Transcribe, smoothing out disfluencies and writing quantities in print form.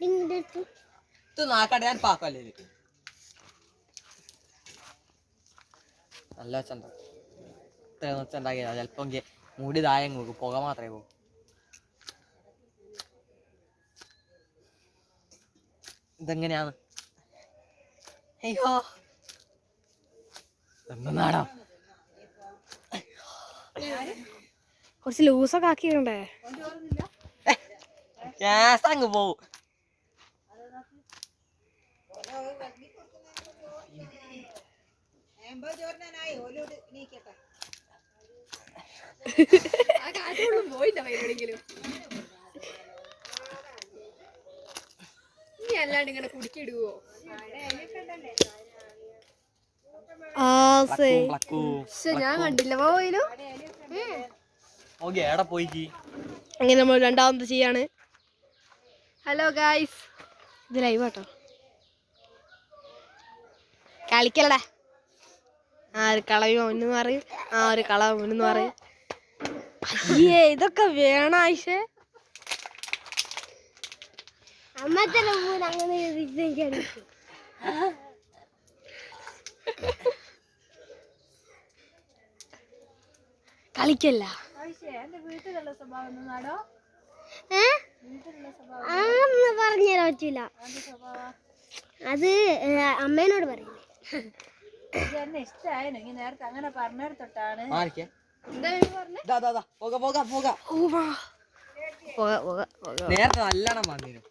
ഇത് നാക്കാട്ടെ ഞാൻ പാക്കല്ലേ നല്ല വെച്ചുണ്ടാക്കിയതാ ചിലപ്പോ മൂടി തായം നോക്കും പുക മാത്രമേ പോകും. ഇതെങ്ങനെയാണ്? അയ്യോ എന്നാടാ കുറച്ച് ലൂസൊക്കെ ആക്കിയിട്ടുണ്ടേ. ഗ്യാസ് അങ്ങ് പോവും. അല്ലാണ്ട് ഇങ്ങനെ കുടിക്കിടുവോ? ഞാൻ കണ്ടില്ല പോയില്ലോ. അങ്ങനെ നമ്മൾ രണ്ടാമത് ചെയ്യാണ്. ഹലോ ഗായ്സ്, ഇത് ലൈവ് കേട്ടോ. കളിക്കലടാ. ഒരു കളയും ഒന്നു പറയും, ഒരു കളവും ഒന്നു പറയും. അയ്യേ ഇതൊക്കെ വേണം ആയിഷേ. കളിക്കല്ല. പറഞ്ഞുതരാൻ പറ്റൂല. അത് അമ്മേനോട് പറയും. നേരത്തെ അങ്ങനെ പറഞ്ഞെടുത്തിട്ടാണ് നേരത്തെ നല്ലോണം വന്നിരുന്നു.